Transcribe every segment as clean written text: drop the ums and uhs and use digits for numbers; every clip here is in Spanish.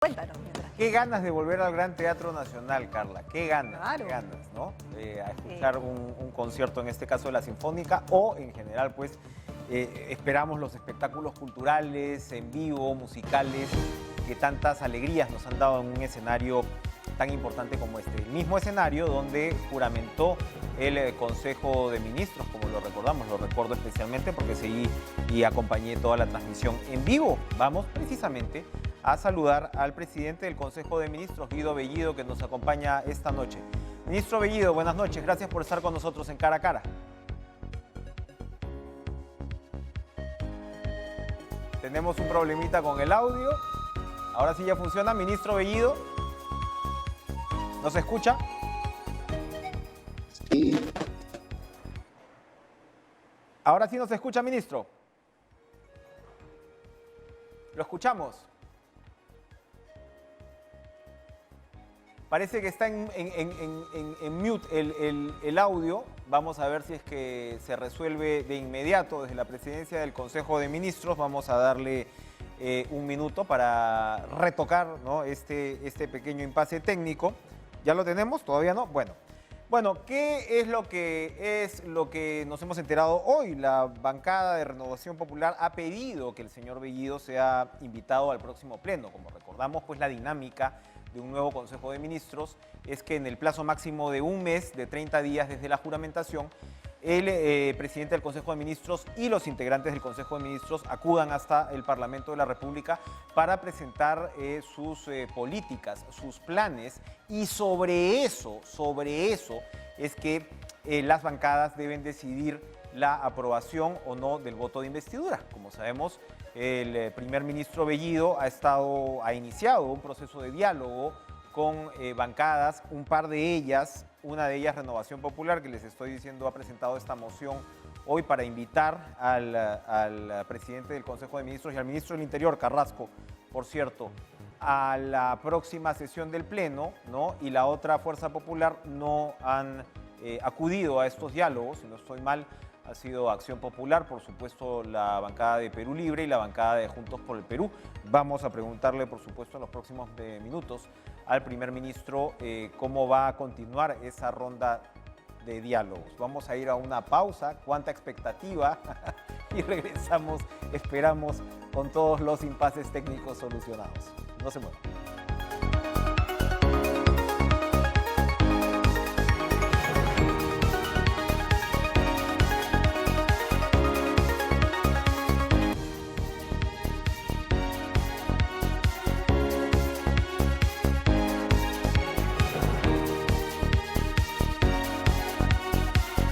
Cuéntanos mientras. Qué ganas de volver al Gran Teatro Nacional, Carla. Qué ganas, Claro. qué ganas, ¿no? A escuchar un concierto, en este caso de la Sinfónica, o en general, pues, esperamos los espectáculos culturales, en vivo, musicales, que tantas alegrías nos han dado en un escenario tan importante como este. El mismo escenario donde juramentó el Consejo de Ministros, como lo recordamos, lo recuerdo especialmente porque seguí y acompañé toda la transmisión en vivo. Vamos precisamente a saludar al presidente del Consejo de Ministros, Guido Bellido, que nos acompaña esta noche. Ministro Bellido, buenas noches, gracias por estar con nosotros en Cara a Cara. Tenemos un problemita con el audio. Ahora sí ya funciona. Ministro Bellido, ¿nos escucha? Sí. Ahora sí nos escucha, ministro. Lo escuchamos. Parece que está en mute el audio. Vamos a ver si es que se resuelve de inmediato desde la presidencia del Consejo de Ministros. Vamos a darle un minuto para retocar, ¿no? este pequeño impasse técnico. ¿Ya lo tenemos? ¿Todavía no? Bueno, ¿qué es lo que nos hemos enterado hoy? La bancada de Renovación Popular ha pedido que el señor Bellido sea invitado al próximo pleno. Como recordamos, pues la dinámica de un nuevo Consejo de Ministros es que en el plazo máximo de un mes, de 30 días desde la juramentación, el presidente del Consejo de Ministros y los integrantes del Consejo de Ministros acudan hasta el Parlamento de la República para presentar sus políticas, sus planes, y sobre eso es que las bancadas deben decidir la aprobación o no del voto de investidura. Como sabemos, el primer ministro Bellido ha iniciado un proceso de diálogo con bancadas, un par de ellas, una de ellas Renovación Popular, que les estoy diciendo ha presentado esta moción hoy para invitar al presidente del Consejo de Ministros y al ministro del Interior, Carrasco, por cierto, a la próxima sesión del Pleno, ¿no? Y la otra Fuerza Popular no han acudido a estos diálogos, si no estoy mal. Ha sido Acción Popular, por supuesto la bancada de Perú Libre y la bancada de Juntos por el Perú. Vamos a preguntarle, por supuesto, en los próximos minutos al primer ministro cómo va a continuar esa ronda de diálogos. Vamos a ir a una pausa, cuánta expectativa, y regresamos, esperamos, con todos los impases técnicos solucionados. No se muevan.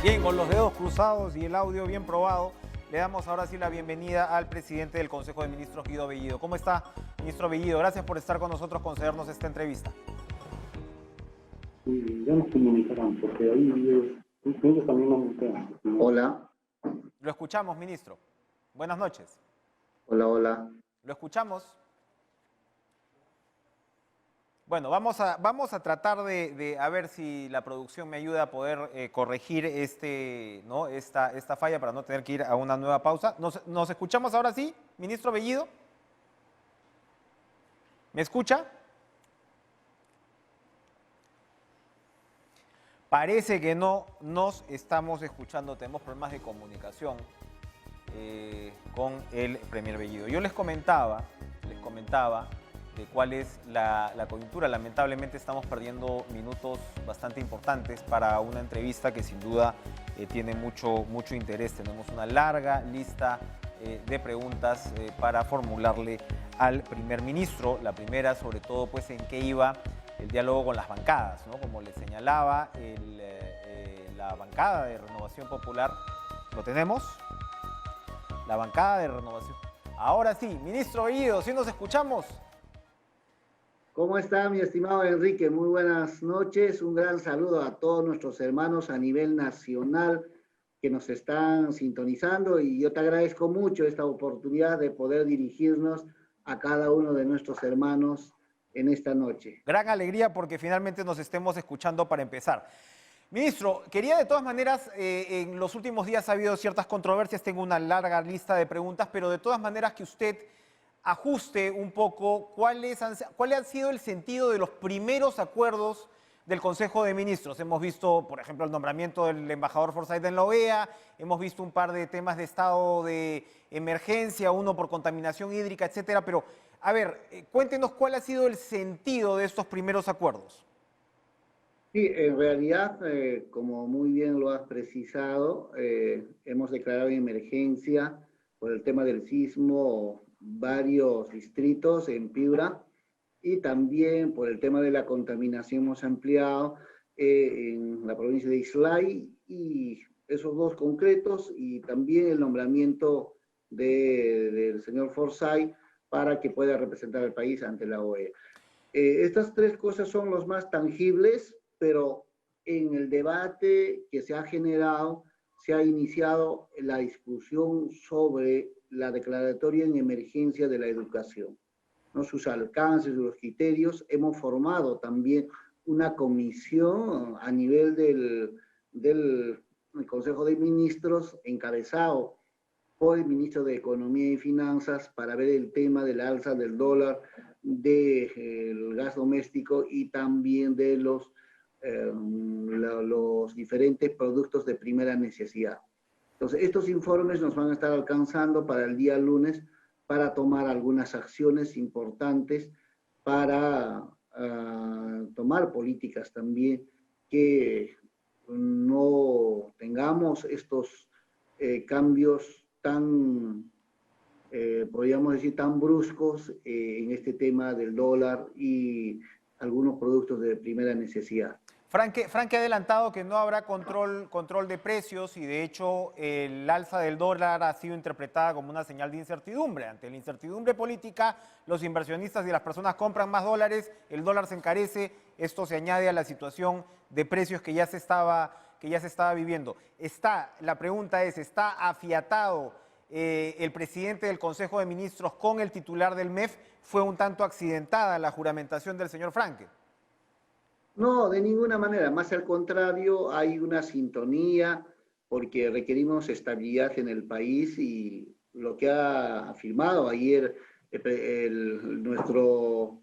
Bien, con los dedos cruzados y el audio bien probado, le damos ahora sí la bienvenida al presidente del Consejo de Ministros, Guido Bellido. ¿Cómo está, ministro Bellido? Gracias por estar con nosotros, concedernos esta entrevista. Ya nos comunicarán, porque ahí ellos también nos enteran. Hola. Lo escuchamos, ministro. Buenas noches. Hola. ¿Lo escuchamos? Bueno, vamos a tratar de a ver si la producción me ayuda a poder corregir esta falla para no tener que ir a una nueva pausa. ¿Nos escuchamos ahora sí, ministro Bellido? ¿Me escucha? Parece que no nos estamos escuchando, tenemos problemas de comunicación con el premier Bellido. Yo les comentaba de cuál es la coyuntura. Lamentablemente estamos perdiendo minutos bastante importantes para una entrevista que sin duda tiene mucho interés. Tenemos una larga lista de preguntas para formularle al primer ministro. La primera, sobre todo, pues en qué iba el diálogo con las bancadas, ¿no? Como le señalaba, la bancada de Renovación Popular, ¿lo tenemos? La bancada de Renovación. Ahora sí, ministro Bellido, ¿sí nos escuchamos? ¿Cómo está, mi estimado Enrique? Muy buenas noches. Un gran saludo a todos nuestros hermanos a nivel nacional que nos están sintonizando, y yo te agradezco mucho esta oportunidad de poder dirigirnos a cada uno de nuestros hermanos en esta noche. Gran alegría porque finalmente nos estemos escuchando para empezar. Ministro, quería de todas maneras, en los últimos días ha habido ciertas controversias, tengo una larga lista de preguntas, pero de todas maneras que usted ajuste un poco cuál ha sido el sentido de los primeros acuerdos del Consejo de Ministros. Hemos visto, por ejemplo, el nombramiento del embajador Forsyth en la OEA, hemos visto un par de temas de estado de emergencia, uno por contaminación hídrica, etcétera. Pero, a ver, cuéntenos cuál ha sido el sentido de estos primeros acuerdos. Sí, en realidad, como muy bien lo has precisado, hemos declarado emergencia por el tema del sismo varios distritos en Piura y también por el tema de la contaminación hemos ampliado en la provincia de Islay y esos dos concretos y también el nombramiento del señor Forsyth para que pueda representar al país ante la OEA. Estas tres cosas son los más tangibles, pero en el debate que se ha generado, se ha iniciado la discusión sobre la declaratoria en emergencia de la educación, ¿no? Sus alcances, los criterios. Hemos formado también una comisión a nivel del Consejo de Ministros, encabezado por el ministro de Economía y Finanzas, para ver el tema del alza del dólar, del gas doméstico y también de los diferentes productos de primera necesidad. Entonces, estos informes nos van a estar alcanzando para el día lunes para tomar algunas acciones importantes para tomar políticas también que no tengamos estos cambios tan, podríamos decir, tan bruscos en este tema del dólar y algunos productos de primera necesidad. Frank ha adelantado que no habrá control de precios y de hecho el alza del dólar ha sido interpretada como una señal de incertidumbre. Ante la incertidumbre política, los inversionistas y las personas compran más dólares, el dólar se encarece, esto se añade a la situación de precios que ya se estaba viviendo. La pregunta es, ¿está afiatado el presidente del Consejo de Ministros con el titular del MEF? ¿Fue un tanto accidentada la juramentación del señor Frank? No, de ninguna manera, más al contrario, hay una sintonía porque requerimos estabilidad en el país y lo que ha afirmado ayer nuestro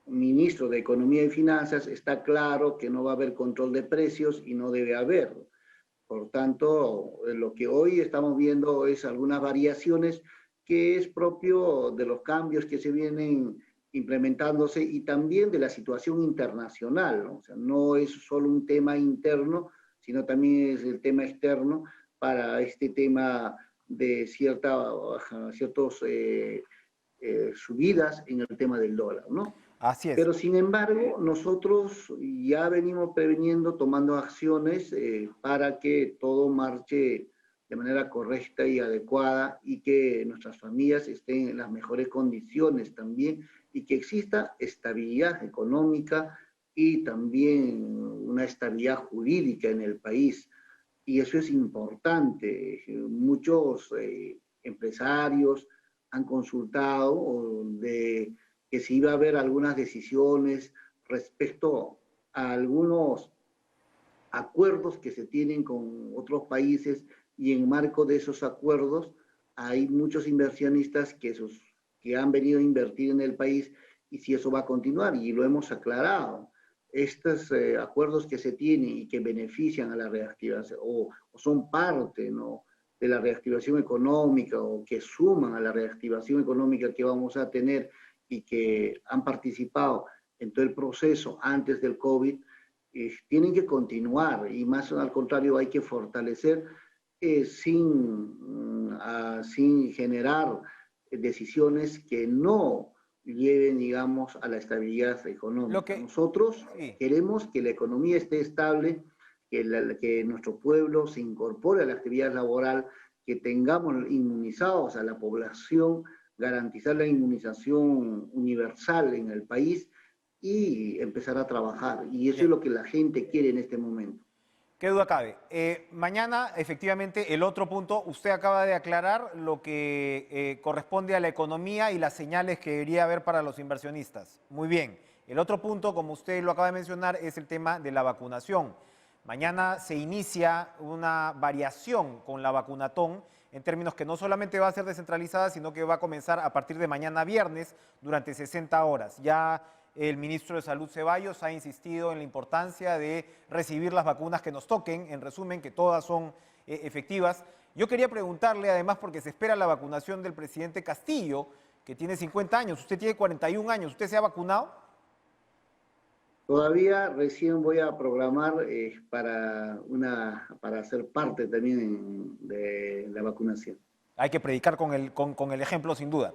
ministro de Economía y Finanzas está claro que no va a haber control de precios y no debe haberlo. Por tanto, lo que hoy estamos viendo es algunas variaciones que es propio de los cambios que se vienen implementándose y también de la situación internacional, ¿no? O sea, no es solo un tema interno, sino también es el tema externo para este tema de ciertos subidas en el tema del dólar, ¿no? Así es. Pero sin embargo, nosotros ya venimos preveniendo, tomando acciones para que todo marche de manera correcta y adecuada y que nuestras familias estén en las mejores condiciones también y que exista estabilidad económica y también una estabilidad jurídica en el país. Y eso es importante. Muchos empresarios han consultado de que si iba a haber algunas decisiones respecto a algunos acuerdos que se tienen con otros países y en marco de esos acuerdos hay muchos inversionistas que han venido a invertir en el país y si eso va a continuar y lo hemos aclarado. Estos acuerdos que se tienen y que benefician a la reactivación o son parte, ¿no?, de la reactivación económica o que suman a la reactivación económica que vamos a tener y que han participado en todo el proceso antes del COVID, tienen que continuar y más al contrario hay que fortalecer sin generar decisiones que no lleven, digamos, a la estabilidad económica. Nosotros queremos que la economía esté estable, que nuestro pueblo se incorpore a la actividad laboral, que tengamos inmunizados a la población, garantizar la inmunización universal en el país y empezar a trabajar. Y eso es lo que la gente quiere en este momento. ¿Qué duda cabe? Mañana, efectivamente, el otro punto, usted acaba de aclarar lo que corresponde a la economía y las señales que debería haber para los inversionistas. Muy bien. El otro punto, como usted lo acaba de mencionar, es el tema de la vacunación. Mañana se inicia una variación con la vacunatón en términos que no solamente va a ser descentralizada, sino que va a comenzar a partir de mañana viernes durante 60 horas. Ya el ministro de Salud Ceballos ha insistido en la importancia de recibir las vacunas que nos toquen, en resumen, que todas son efectivas. Yo quería preguntarle, además, porque se espera la vacunación del presidente Castillo, que tiene 50 años, usted tiene 41 años, ¿usted se ha vacunado? Todavía recién voy a programar para ser parte también de la vacunación. Hay que predicar con el ejemplo, sin duda.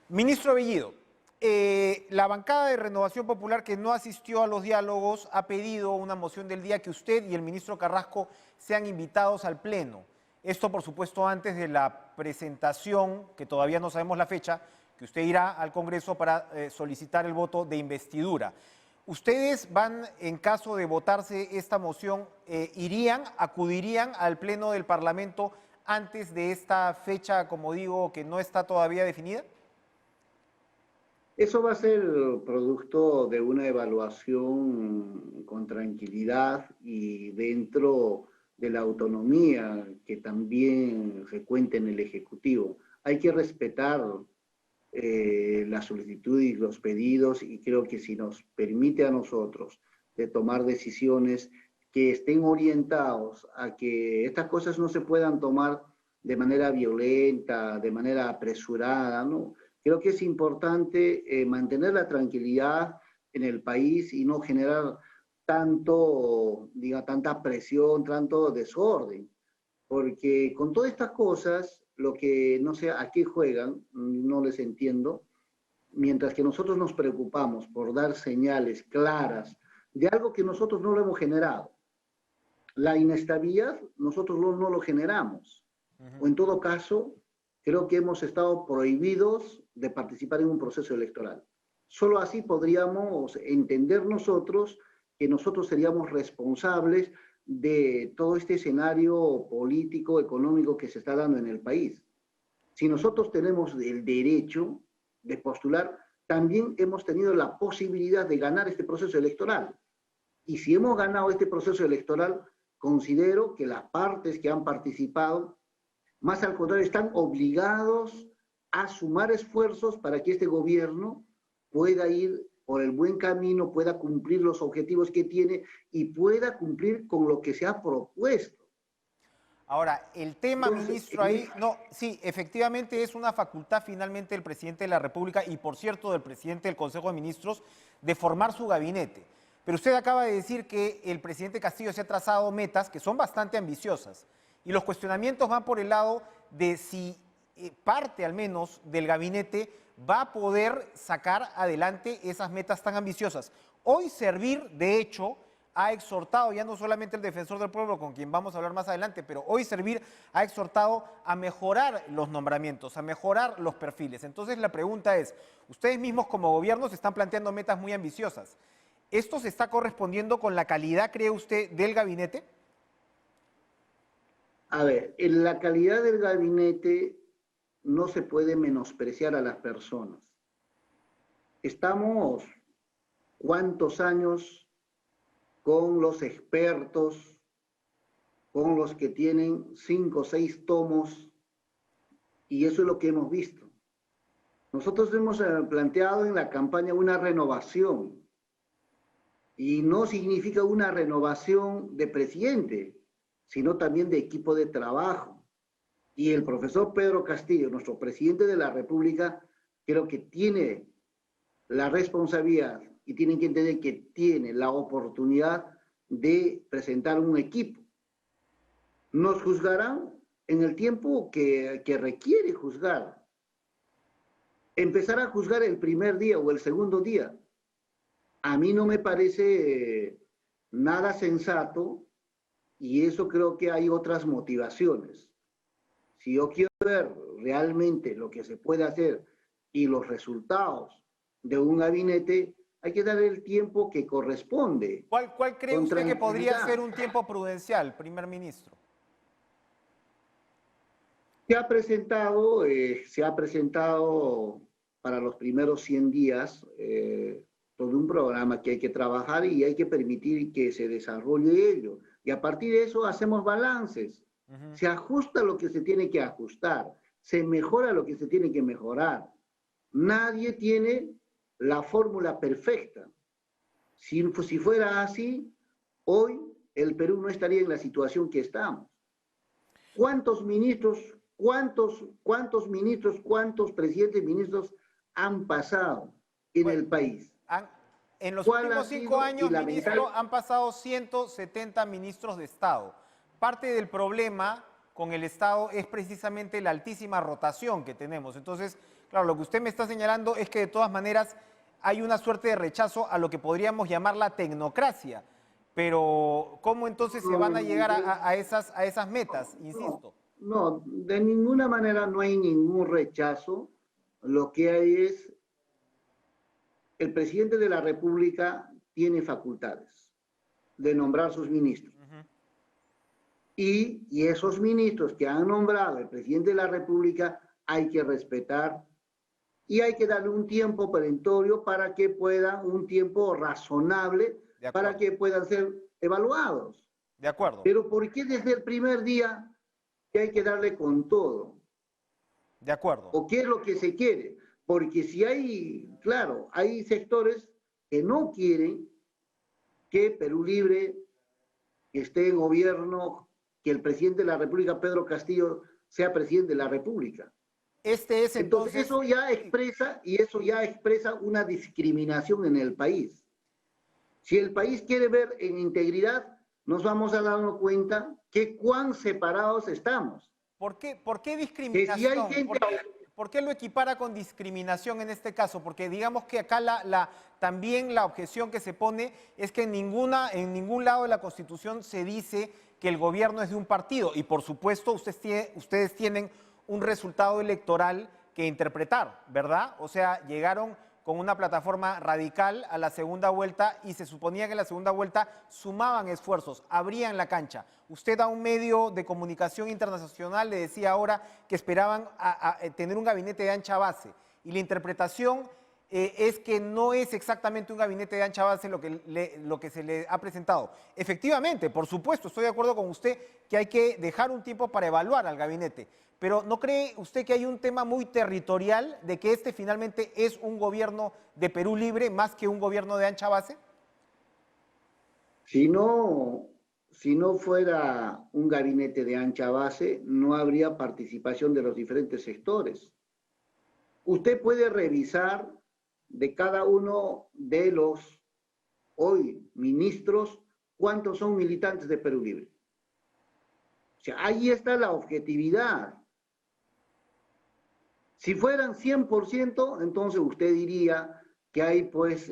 Ministro Bellido, la bancada de Renovación Popular que no asistió a los diálogos ha pedido una moción del día que usted y el ministro Carrasco sean invitados al Pleno. Esto, por supuesto, antes de la presentación, que todavía no sabemos la fecha, que usted irá al Congreso para solicitar el voto de investidura. ¿Ustedes van, en caso de votarse esta moción, acudirían al Pleno del Parlamento antes de esta fecha, como digo, que no está todavía definida? Eso va a ser producto de una evaluación con tranquilidad y dentro de la autonomía que también se cuenta en el Ejecutivo. Hay que respetar la solicitud y los pedidos, y creo que si nos permite a nosotros de tomar decisiones que estén orientados a que estas cosas no se puedan tomar de manera violenta, de manera apresurada, ¿no? Creo que es importante mantener la tranquilidad en el país y no generar tanta presión, tanto desorden, porque con todas estas cosas, lo que no sé a qué juegan, no les entiendo, mientras que nosotros nos preocupamos por dar señales claras de algo que nosotros no lo hemos generado. La inestabilidad nosotros no lo generamos, o en todo caso, creo que hemos estado prohibidos de participar en un proceso electoral. Solo así podríamos entender nosotros que nosotros seríamos responsables de todo este escenario político, económico que se está dando en el país. Si nosotros tenemos el derecho de postular, también hemos tenido la posibilidad de ganar este proceso electoral. Y si hemos ganado este proceso electoral, considero que las partes que han participado, más al contrario, están obligados a sumar esfuerzos para que este gobierno pueda ir por el buen camino, pueda cumplir los objetivos que tiene y pueda cumplir con lo que se ha propuesto. Ahora, el tema, ministro, ahí, no, sí, efectivamente es una facultad finalmente del presidente de la República y, por cierto, del presidente del Consejo de Ministros, de formar su gabinete. Pero usted acaba de decir que el presidente Castillo se ha trazado metas que son bastante ambiciosas y los cuestionamientos van por el lado de si parte, al menos, del gabinete va a poder sacar adelante esas metas tan ambiciosas. Hoy Servir, de hecho, ha exhortado, ya no solamente el defensor del pueblo, con quien vamos a hablar más adelante, pero hoy Servir ha exhortado a mejorar los nombramientos, a mejorar los perfiles. Entonces la pregunta es, ustedes mismos como gobierno se están planteando metas muy ambiciosas. ¿Esto se está correspondiendo con la calidad, cree usted, del gabinete? A ver, en la calidad del gabinete no se puede menospreciar a las personas. Estamos, ¿cuántos años con los expertos, con los que tienen 5 o 6 tomos? Y eso es lo que hemos visto. Nosotros hemos planteado en la campaña una renovación, y no significa una renovación de presidente, sino también de equipo de trabajo. Y el profesor Pedro Castillo, nuestro presidente de la República, creo que tiene la responsabilidad y tienen que entender que tiene la oportunidad de presentar un equipo. Nos juzgarán en el tiempo que requiere juzgar. Empezar a juzgar el primer día o el segundo día, a mí no me parece nada sensato, y eso creo que hay otras motivaciones. Si yo quiero ver realmente lo que se puede hacer y los resultados de un gabinete, hay que dar el tiempo que corresponde. ¿Cuál cree usted que podría ser un tiempo prudencial, primer ministro? Se ha presentado para los primeros 100 días todo un programa que hay que trabajar y hay que permitir que se desarrolle ello. Y a partir de eso hacemos balances. Se ajusta lo que se tiene que ajustar, se mejora lo que se tiene que mejorar. Nadie tiene la fórmula perfecta. Si fuera así, hoy el Perú no estaría en la situación que estamos. ¿Cuántos ministros, cuántos presidentes ministros han pasado en el país? En los ¿Cuál ha últimos 5 sido? Y años, ministro, han pasado 170 ministros de Estado. Parte del problema con el Estado es precisamente la altísima rotación que tenemos. Entonces, claro, lo que usted me está señalando es que de todas maneras hay una suerte de rechazo a lo que podríamos llamar la tecnocracia. Pero, ¿cómo entonces se van a llegar a esas metas? Insisto. No, de ninguna manera no hay ningún rechazo. Lo que hay es, el presidente de la República tiene facultades de nombrar sus ministros. Y esos ministros que han nombrado el presidente de la República hay que respetar y hay que darle un tiempo perentorio para que puedan, un tiempo razonable, para que puedan ser evaluados. De acuerdo. Pero ¿por qué desde el primer día que hay que darle con todo? De acuerdo. ¿O qué es lo que se quiere? Porque si hay, claro, hay sectores que no quieren que Perú Libre esté en gobierno, que el presidente de la República, Pedro Castillo, sea presidente de la República. Este es entonces eso ya expresa una discriminación en el país. Si el país quiere ver en integridad, nos vamos a dar cuenta que cuán separados estamos. ¿Por qué discriminación? Que si hay gente... ¿Por qué lo equipara con discriminación en este caso? Porque digamos que acá también la objeción que se pone es que en ningún lado de la Constitución se dice que el gobierno es de un partido. Y por supuesto ustedes tienen un resultado electoral que interpretar, ¿verdad? O sea, llegaron con una plataforma radical a la segunda vuelta y se suponía que en la segunda vuelta sumaban esfuerzos, abrían la cancha. Usted a un medio de comunicación internacional le decía ahora que esperaban a tener un gabinete de ancha base y la interpretación es que no es exactamente un gabinete de ancha base lo que se le ha presentado. Efectivamente, por supuesto, estoy de acuerdo con usted que hay que dejar un tiempo para evaluar al gabinete, pero ¿no cree usted que hay un tema muy territorial de que este finalmente es un gobierno de Perú Libre más que un gobierno de ancha base? Si no fuera un gabinete de ancha base, no habría participación de los diferentes sectores. Usted puede revisar de cada uno de los hoy ministros cuántos son militantes de Perú Libre. O sea, ahí está la objetividad. Si fueran 100%, entonces usted diría que hay pues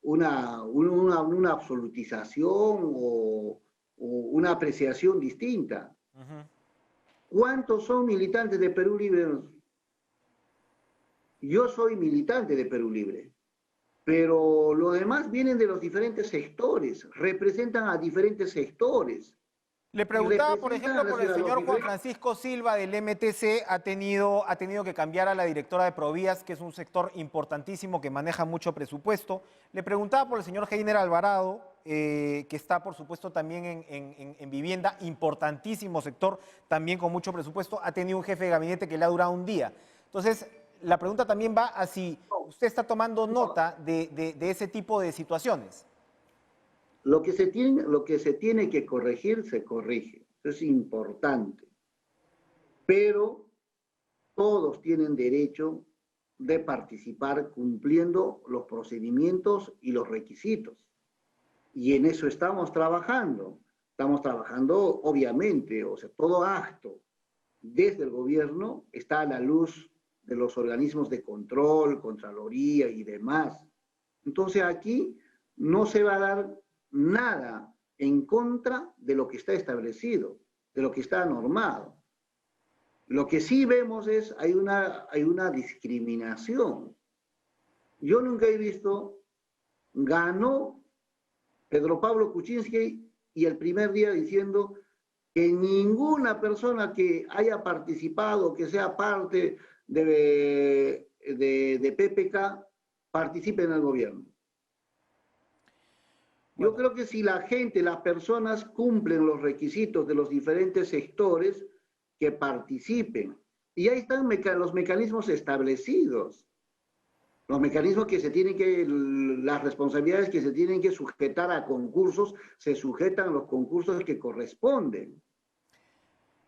una absolutización o una apreciación distinta. ¿Cuántos son militantes de Perú Libre? Yo soy militante de Perú Libre, pero los demás vienen de los diferentes sectores, representan a diferentes sectores. Le preguntaba, por ejemplo, por el señor Juan Francisco Silva del MTC, ha tenido que cambiar a la directora de Provías, que es un sector importantísimo que maneja mucho presupuesto. Le preguntaba por el señor Heiner Alvarado, que está, por supuesto, también en vivienda, importantísimo sector, también con mucho presupuesto. Ha tenido un jefe de gabinete que le ha durado un día. Entonces, la pregunta también va a si usted está tomando nota de ese tipo de situaciones. Lo que se tiene que corregir, se corrige. Eso es importante. Pero todos tienen derecho de participar cumpliendo los procedimientos y los requisitos. Y en eso estamos trabajando. Estamos trabajando, obviamente, o sea, todo acto desde el gobierno está a la luz de los organismos de control, Contraloría y demás. Entonces aquí no se va a dar nada en contra de lo que está establecido, de lo que está normado. Lo que sí vemos es, hay una discriminación. Yo nunca he visto, ganó Pedro Pablo Kuczynski y el primer día diciendo que ninguna persona que haya participado, que sea parte de PPK, participe en el gobierno. Yo creo que si la gente, las personas cumplen los requisitos de los diferentes sectores, que participen. Y ahí están los mecanismos establecidos. Los mecanismos que se tienen que, las responsabilidades que se tienen que sujetar a concursos, se sujetan a los concursos que corresponden.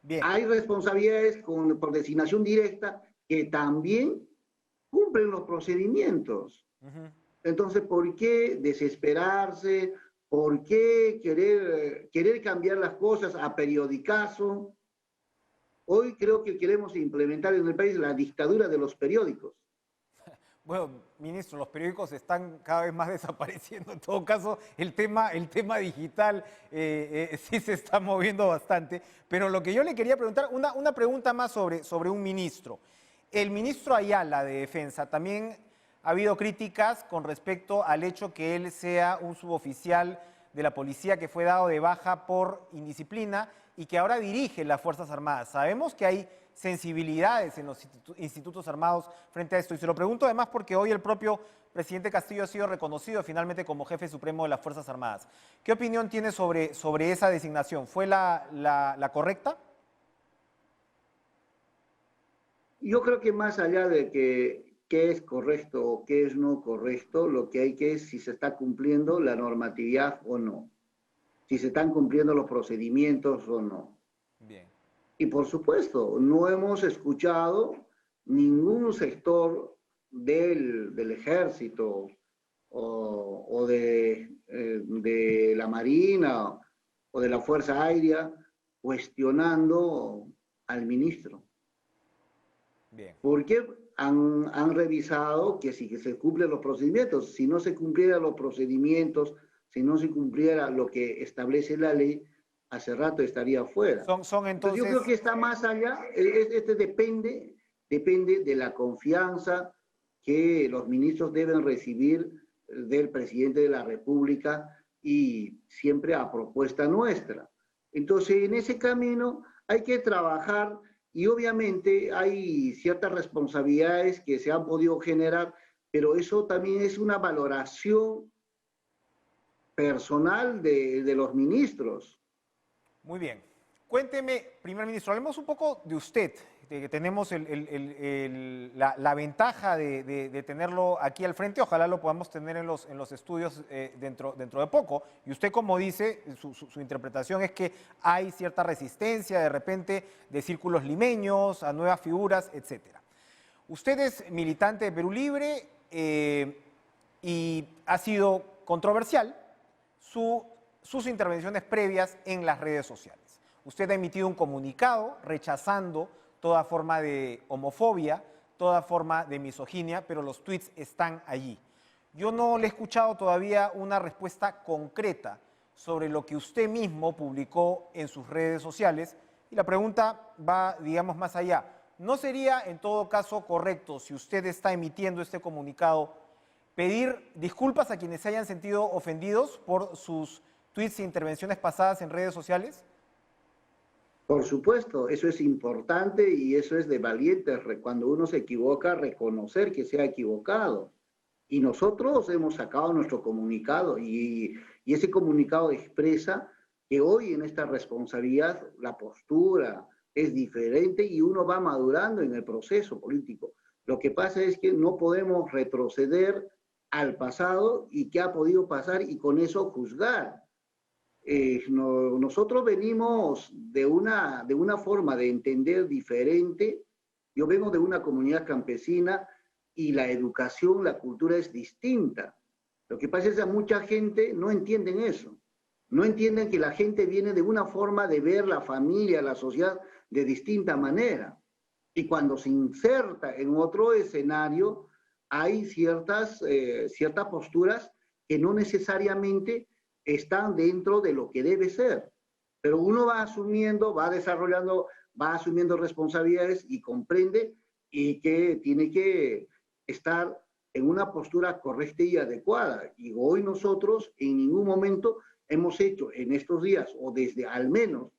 Bien. Hay responsabilidades por designación directa que también cumplen los procedimientos. Entonces, ¿por qué desesperarse? ¿Por qué querer cambiar las cosas a periodicazo? Hoy creo que queremos implementar en el país la dictadura de los periódicos. Bueno, ministro, los periódicos están cada vez más desapareciendo. En todo caso, el tema digital sí se está moviendo bastante. Pero lo que yo le quería preguntar, una pregunta más sobre un ministro. El ministro Ayala de Defensa, también ha habido críticas con respecto al hecho que él sea un suboficial de la policía que fue dado de baja por indisciplina y que ahora dirige las Fuerzas Armadas. Sabemos que hay sensibilidades en los institutos armados frente a esto. Y se lo pregunto además porque hoy el propio presidente Castillo ha sido reconocido finalmente como jefe supremo de las Fuerzas Armadas. ¿Qué opinión tiene sobre esa designación? ¿Fue la correcta? Yo creo que más allá de qué es correcto o qué es no correcto, lo que hay que es si se está cumpliendo la normatividad o no, si se están cumpliendo los procedimientos o no. Bien. Y por supuesto, no hemos escuchado ningún sector del ejército o de la Marina o de la Fuerza Aérea cuestionando al ministro. Bien. Porque han revisado que si se cumplen los procedimientos. Si no se cumplieran los procedimientos, si no se cumpliera lo que establece la ley, hace rato estaría fuera. Son entonces... Yo creo que está más allá, depende de la confianza que los ministros deben recibir del presidente de la República y siempre a propuesta nuestra. Entonces, en ese camino hay que trabajar y obviamente hay ciertas responsabilidades que se han podido generar, pero eso también es una valoración personal de los ministros. Muy bien. Cuénteme, primer ministro, hablemos un poco de usted, de que tenemos la ventaja de tenerlo aquí al frente. Ojalá lo podamos tener en los estudios dentro de poco. Y usted, como dice, su interpretación es que hay cierta resistencia de repente de círculos limeños, a nuevas figuras, etc. Usted es militante de Perú Libre y ha sido controversial sus intervenciones previas en las redes sociales. Usted ha emitido un comunicado rechazando toda forma de homofobia, toda forma de misoginia, pero los tweets están allí. Yo no le he escuchado todavía una respuesta concreta sobre lo que usted mismo publicó en sus redes sociales y la pregunta va, digamos, más allá. ¿No sería en todo caso correcto, si usted está emitiendo este comunicado, pedir disculpas a quienes se hayan sentido ofendidos por sus tweets e intervenciones pasadas en redes sociales? Por supuesto, eso es importante y eso es de valientes. Cuando uno se equivoca, reconocer que se ha equivocado. Y nosotros hemos sacado nuestro comunicado y ese comunicado expresa que hoy en esta responsabilidad la postura es diferente y uno va madurando en el proceso político. Lo que pasa es que no podemos retroceder al pasado y qué ha podido pasar y con eso juzgar. Nosotros venimos de una forma de entender diferente. Yo vengo de una comunidad campesina y la educación, la cultura es distinta. Lo que pasa es que mucha gente no entienden eso. No entienden que la gente viene de una forma de ver la familia, la sociedad de distinta manera. Y cuando se inserta en otro escenario, hay ciertas posturas que no necesariamente están dentro de lo que debe ser. Pero uno va asumiendo, va desarrollando, va asumiendo responsabilidades y comprende y que tiene que estar en una postura correcta y adecuada. Y hoy nosotros en ningún momento hemos hecho en estos días, o desde al menos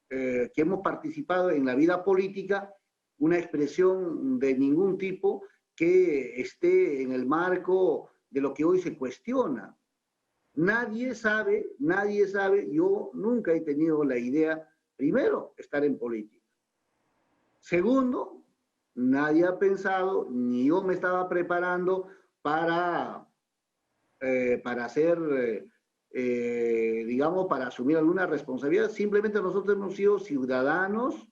que hemos participado en la vida política, una expresión de ningún tipo que esté en el marco de lo que hoy se cuestiona. Nadie sabe, yo nunca he tenido la idea, primero, estar en política. Segundo, nadie ha pensado, ni yo me estaba preparando para, hacer, digamos, para asumir alguna responsabilidad. Simplemente nosotros hemos sido ciudadanos,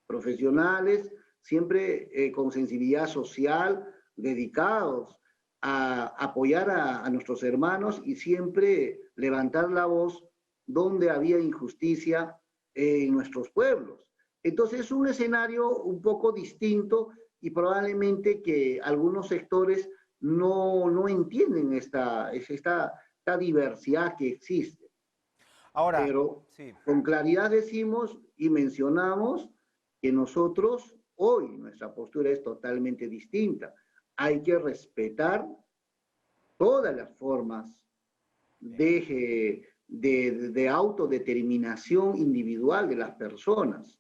profesionales, siempre con sensibilidad social, dedicados a apoyar a nuestros hermanos y siempre levantar la voz donde había injusticia en nuestros pueblos. Entonces es un escenario un poco distinto y probablemente que algunos sectores no entienden esta diversidad que existe. Ahora, Pero sí. con claridad decimos y mencionamos que nosotros hoy nuestra postura es totalmente distinta. Hay que respetar todas las formas de autodeterminación individual de las personas.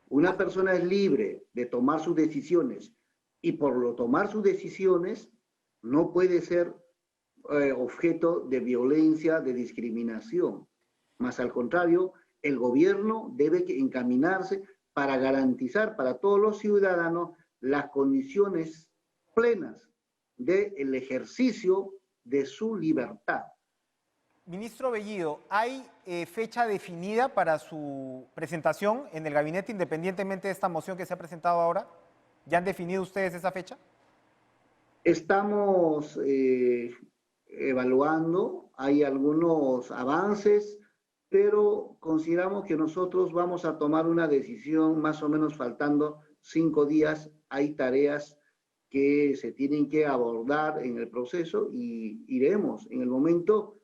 Una persona es libre de tomar sus decisiones y por lo tomar sus decisiones no puede ser objeto de violencia, de discriminación. Más al contrario, el gobierno debe encaminarse para garantizar para todos los ciudadanos las condiciones plenas del ejercicio de su libertad. Ministro Bellido, ¿hay fecha definida para su presentación en el gabinete independientemente de esta moción que se ha presentado ahora? ¿Ya han definido ustedes esa fecha? Estamos evaluando, hay algunos avances, pero consideramos que nosotros vamos a tomar una decisión más o menos faltando 5 días. Hay tareas que se tienen que abordar en el proceso y iremos en el momento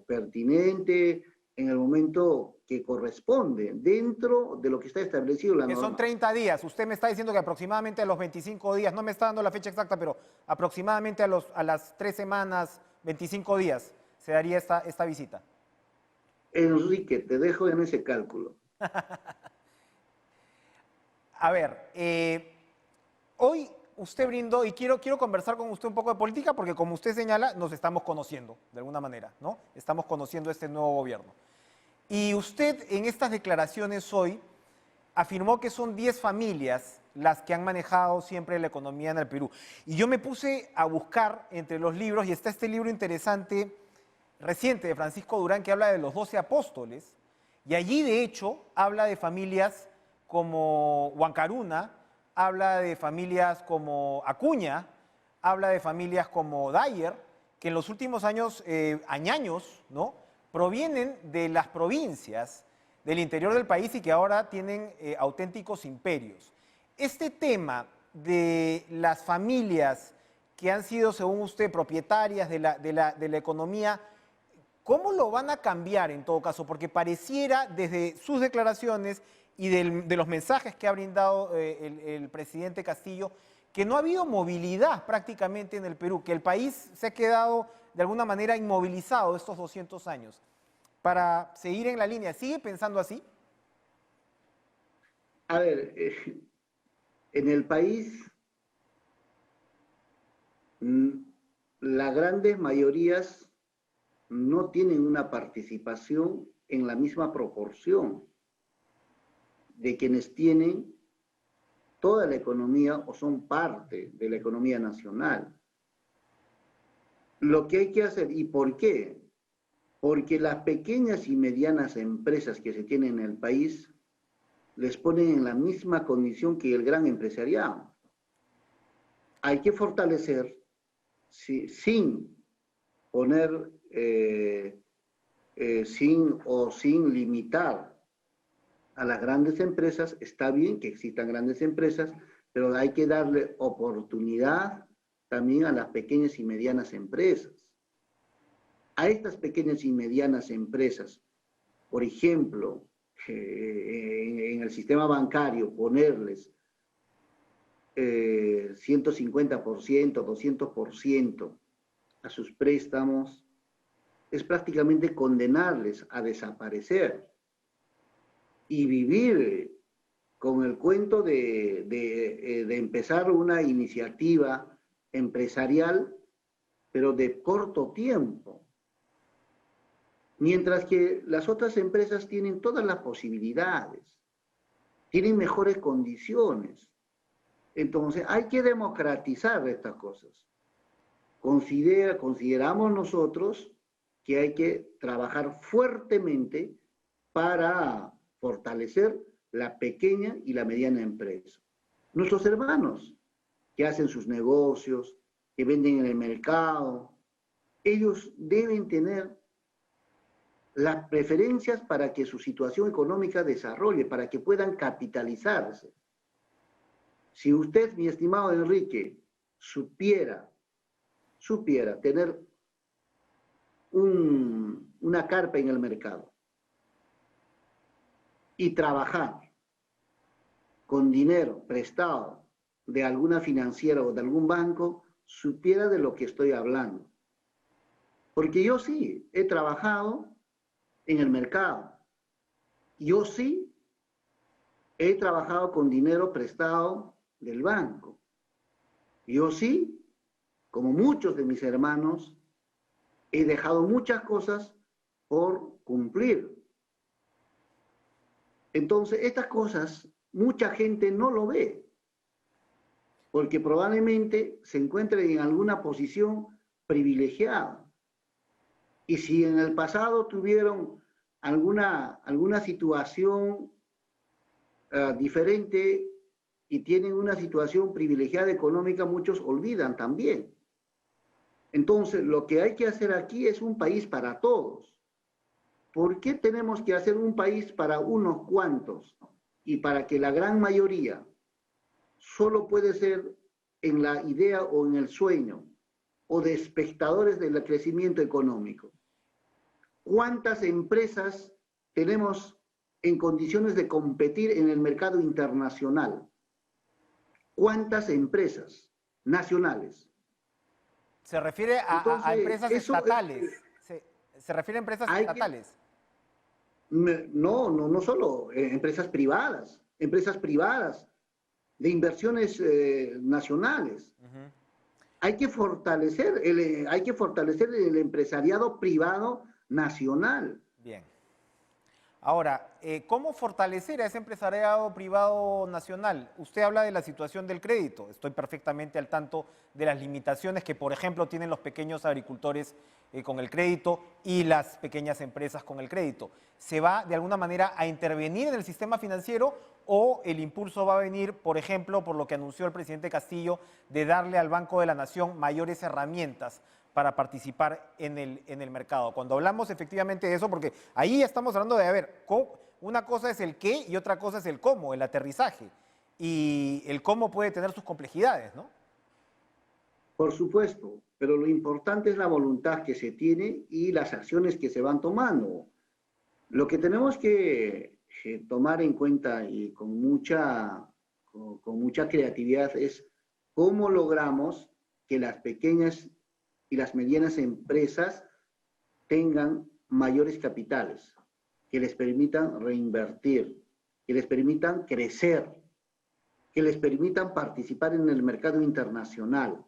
pertinente, en el momento que corresponde, dentro de lo que está establecido en la Que norma. son 30 días. Usted me está diciendo que aproximadamente a los 25 días, no me está dando la fecha exacta, pero aproximadamente a las 3 semanas, 25 días, se daría esta visita. Enrique, te dejo en ese cálculo. A ver, hoy usted brindó, y quiero conversar con usted un poco de política, porque como usted señala, nos estamos conociendo, de alguna manera, ¿no? Estamos conociendo este nuevo gobierno. Y usted en estas declaraciones hoy afirmó que son 10 familias las que han manejado siempre la economía en el Perú. Y yo me puse a buscar entre los libros, y está este libro interesante, reciente, de Francisco Durán, que habla de los 12 apóstoles, y allí de hecho habla de familias como Huancaruna, habla de familias como Acuña, habla de familias como Dyer, que en los últimos años, añaños, ¿no?, provienen de las provincias del interior del país y que ahora tienen auténticos imperios. Este tema de las familias que han sido, según usted, propietarias de la economía, ¿cómo lo van a cambiar en todo caso? Porque pareciera, desde sus declaraciones y de los mensajes que ha brindado el presidente Castillo, que no ha habido movilidad prácticamente en el Perú, que el país se ha quedado de alguna manera inmovilizado estos 200 años. Para seguir en la línea, ¿sigue pensando así? A ver, en el país, las grandes mayorías no tienen una participación en la misma proporción de quienes tienen toda la economía o son parte de la economía nacional. Lo que hay que hacer, ¿y por qué? Porque las pequeñas y medianas empresas que se tienen en el país les ponen en la misma condición que el gran empresariado. Hay que fortalecer, sin poner, sin limitar a las grandes empresas. Está bien que existan grandes empresas, pero hay que darle oportunidad también a las pequeñas y medianas empresas. A estas pequeñas y medianas empresas, por ejemplo, en el sistema bancario, ponerles 150%, 200% a sus préstamos, es prácticamente condenarles a desaparecer y vivir con el cuento de empezar una iniciativa empresarial pero de corto tiempo. Mientras que las otras empresas tienen todas las posibilidades, tienen mejores condiciones. Entonces, hay que democratizar estas cosas. Consideramos nosotros que hay que trabajar fuertemente para fortalecer la pequeña y la mediana empresa. Nuestros hermanos que hacen sus negocios, que venden en el mercado, ellos deben tener las preferencias para que su situación económica desarrolle, para que puedan capitalizarse. Si usted, mi estimado Enrique, supiera tener una carpa en el mercado y trabajar con dinero prestado de alguna financiera o de algún banco, supiera de lo que estoy hablando. Porque yo sí he trabajado en el mercado. Yo sí he trabajado con dinero prestado del banco. Yo sí, como muchos de mis hermanos, he dejado muchas cosas por cumplir. Entonces, estas cosas, mucha gente no lo ve, porque probablemente se encuentren en alguna posición privilegiada. Y si en el pasado tuvieron alguna situación diferente y tienen una situación privilegiada económica, muchos olvidan también. Entonces, lo que hay que hacer aquí es un país para todos. ¿Por qué tenemos que hacer un país para unos cuantos y para que la gran mayoría solo puede ser en la idea o en el sueño o de espectadores del crecimiento económico? ¿Cuántas empresas tenemos en condiciones de competir en el mercado internacional? ¿Cuántas empresas nacionales? ¿Se refiere a empresas estatales? ¿Se refiere a empresas estatales? No solo empresas privadas de inversiones nacionales. Uh-huh. Hay que fortalecer el empresariado privado nacional. Bien. Ahora, ¿cómo fortalecer a ese empresariado privado nacional? Usted habla de la situación del crédito. Estoy perfectamente al tanto de las limitaciones que, por ejemplo, tienen los pequeños agricultores con el crédito y las pequeñas empresas con el crédito. ¿Se va de alguna manera a intervenir en el sistema financiero o el impulso va a venir, por ejemplo, por lo que anunció el presidente Castillo, de darle al Banco de la Nación mayores herramientas para participar en el mercado? Cuando hablamos efectivamente de eso, porque ahí estamos hablando de, a ver, una cosa es el qué y otra cosa es el cómo, el aterrizaje. Y el cómo puede tener sus complejidades, ¿no? Por supuesto, pero lo importante es la voluntad que se tiene y las acciones que se van tomando. Lo que tenemos que tomar en cuenta y con mucha creatividad es cómo logramos que las pequeñas y las medianas empresas tengan mayores capitales, que les permitan reinvertir, que les permitan crecer, que les permitan participar en el mercado internacional.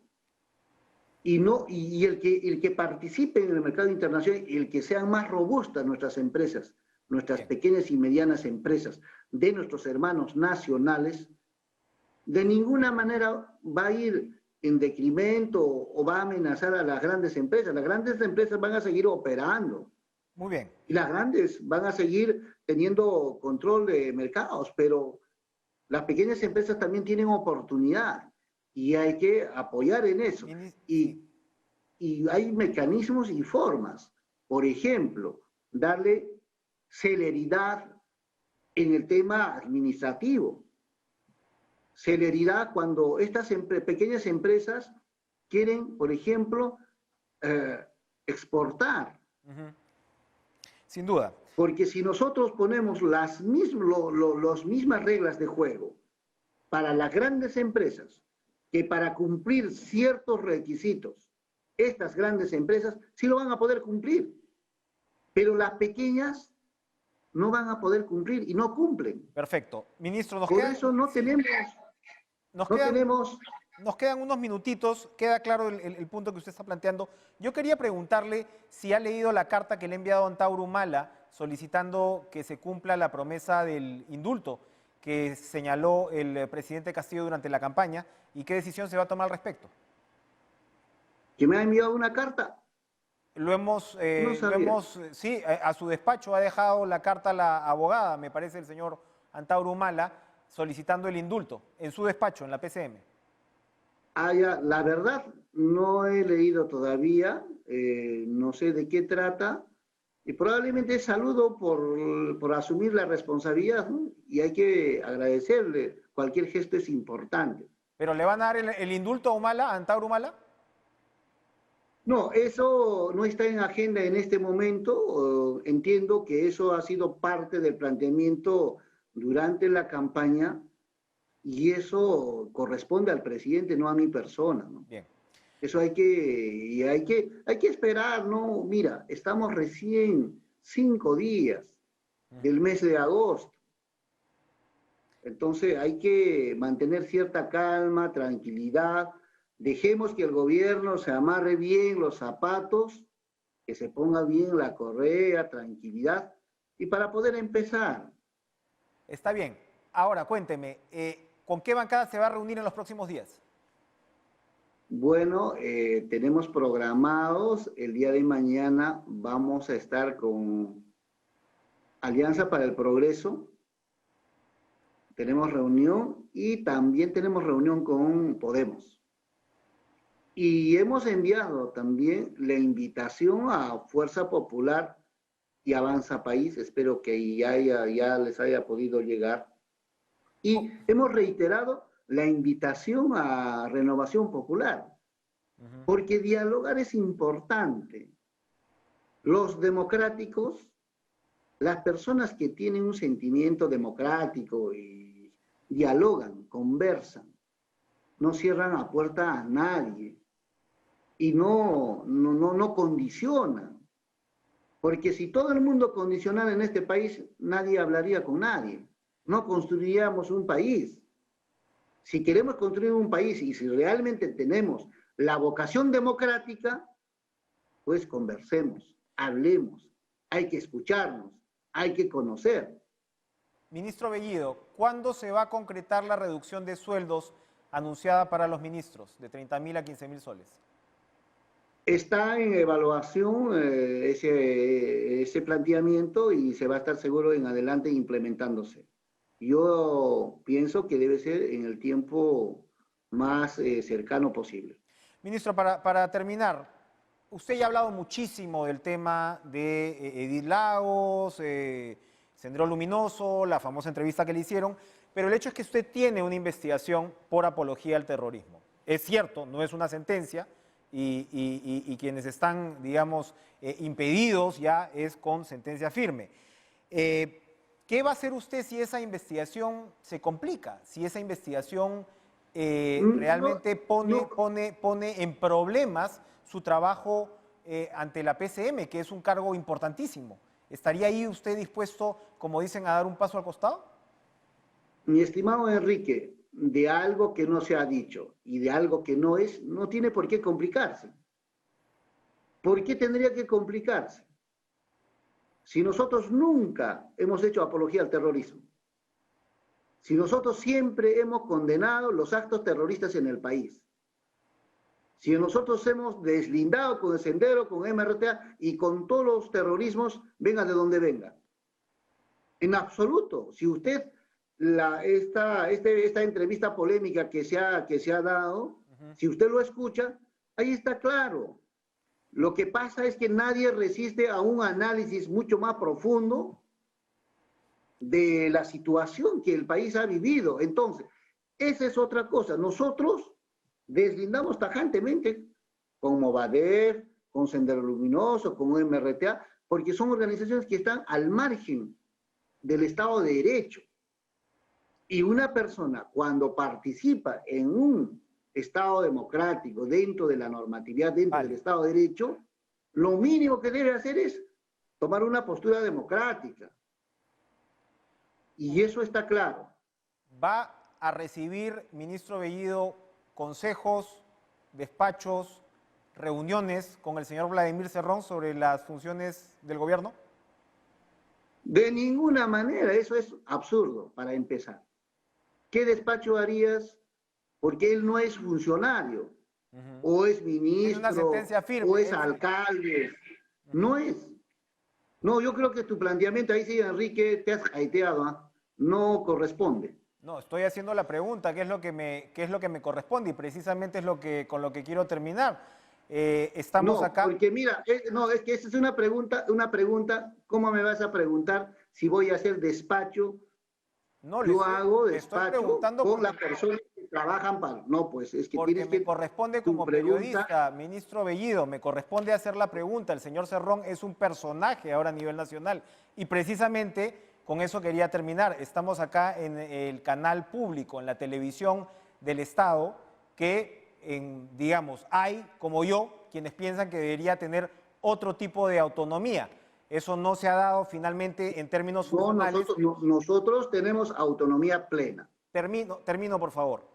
Y el que participe en el mercado internacional y el que sean más robustas nuestras empresas, nuestras pequeñas y medianas empresas de nuestros hermanos nacionales, de ninguna manera va a ir en decremento o va a amenazar a las grandes empresas. Las grandes empresas van a seguir operando. Muy bien. Y las grandes van a seguir teniendo control de mercados, pero las pequeñas empresas también tienen oportunidad y hay que apoyar en eso. Y hay mecanismos y formas. Por ejemplo, darle celeridad en el tema administrativo. Celeridad cuando estas pequeñas empresas quieren, por ejemplo, exportar. Uh-huh. Sin duda. Porque si nosotros ponemos las mismas reglas de juego para las grandes empresas, que para cumplir ciertos requisitos, estas grandes empresas sí lo van a poder cumplir, pero las pequeñas no van a poder cumplir y no cumplen. Perfecto. Ministro, Por eso no tenemos Nos quedan unos minutitos, queda claro el punto que usted está planteando. Yo quería preguntarle si ha leído la carta que le ha enviado Antauro Humala solicitando que se cumpla la promesa del indulto que señaló el presidente Castillo durante la campaña y qué decisión se va a tomar al respecto. ¿Que me ha enviado una carta? No sabía. Sí, a su despacho ha dejado la carta la abogada, me parece el señor Antauro Humala, solicitando el indulto en su despacho, en la PCM. Ah, ya, la verdad, no he leído todavía, no sé de qué trata, y probablemente saludo por asumir la responsabilidad, ¿no? Y hay que agradecerle, cualquier gesto es importante. ¿Pero le van a dar el indulto a Humala, a Antauro Humala? No, eso no está en agenda en este momento. Entiendo que eso ha sido parte del planteamiento durante la campaña y eso corresponde al presidente, no a mi persona, ¿no? Bien. Eso hay que esperar, ¿no? Mira, estamos recién 5 días del mes de agosto. Entonces hay que mantener cierta calma, tranquilidad. Dejemos que el gobierno se amarre bien los zapatos, que se ponga bien la correa, tranquilidad, y para poder empezar. Está bien. Ahora, cuénteme, ¿con qué bancada se va a reunir en los próximos días? Bueno, tenemos programados, el día de mañana vamos a estar con Alianza para el Progreso, tenemos reunión y también tenemos reunión con Podemos. Y hemos enviado también la invitación a Fuerza Popular y Avanza País, espero que ya les haya podido llegar. Y hemos reiterado la invitación a Renovación Popular, porque dialogar es importante. Los democráticos, las personas que tienen un sentimiento democrático y dialogan, conversan, no cierran la puerta a nadie y no condicionan. Porque si todo el mundo condicionara en este país, nadie hablaría con nadie. No construiríamos un país. Si queremos construir un país y si realmente tenemos la vocación democrática, pues conversemos, hablemos, hay que escucharnos, hay que conocer. Ministro Bellido, ¿cuándo se va a concretar la reducción de sueldos anunciada para los ministros de 30.000 a 15.000 soles? Está en evaluación ese planteamiento y se va a estar seguro en adelante implementándose. Yo pienso que debe ser en el tiempo más cercano posible. Ministro, para terminar, usted ya ha hablado muchísimo del tema de Edith Lagos, Sendero Luminoso, la famosa entrevista que le hicieron, pero el hecho es que usted tiene una investigación por apología al terrorismo. Es cierto, no es una sentencia y quienes están, digamos, impedidos ya es con sentencia firme. ¿Qué va a hacer usted si esa investigación se complica? Si esa investigación realmente pone en problemas su trabajo ante la PCM, que es un cargo importantísimo. ¿Estaría ahí usted dispuesto, como dicen, a dar un paso al costado? Mi estimado Enrique, de algo que no se ha dicho y de algo que no es, no tiene por qué complicarse. ¿Por qué tendría que complicarse? Si nosotros nunca hemos hecho apología al terrorismo, si nosotros siempre hemos condenado los actos terroristas en el país, si nosotros hemos deslindado con el Sendero, con MRTA y con todos los terrorismos, venga de donde venga. En absoluto, si usted, esta entrevista polémica que se ha dado, si usted lo escucha, ahí está claro. Lo que pasa es que nadie resiste a un análisis mucho más profundo de la situación que el país ha vivido. Entonces, esa es otra cosa. Nosotros deslindamos tajantemente con Movadef, con Sendero Luminoso, con MRTA, porque son organizaciones que están al margen del Estado de Derecho. Y una persona cuando participa en un Estado democrático, dentro de la normatividad, dentro del Estado de Derecho, lo mínimo que debe hacer es tomar una postura democrática. Y eso está claro. ¿Va a recibir, ministro Bellido, consejos, despachos, reuniones con el señor Vladimir Cerrón sobre las funciones del gobierno? De ninguna manera, eso es absurdo, para empezar. ¿Qué despacho harías? Porque él no es funcionario, o es ministro, una sentencia firme, o es alcalde. No es. No, yo creo que tu planteamiento, ahí sí, Enrique, te has jaiteado, ¿ah? No corresponde. No, estoy haciendo la pregunta, ¿qué es lo que me corresponde? Y precisamente es con lo que quiero terminar. Estamos no, acá. Porque mira, no, es que esa es una pregunta, ¿cómo me vas a preguntar si voy a hacer despacho? No, Yo hago le estoy despacho preguntando con las personas que trabajan para... No, pues es que porque tienes que... me corresponde tu como pregunta- periodista, ministro Bellido, me corresponde hacer la pregunta. El señor Cerrón es un personaje ahora a nivel nacional y precisamente con eso quería terminar. Estamos acá en el canal público, en la televisión del Estado, que, digamos, hay, como yo, quienes piensan que debería tener otro tipo de autonomía. Eso no se ha dado finalmente en términos No, funcionales. nosotros tenemos autonomía plena. Termino, por favor.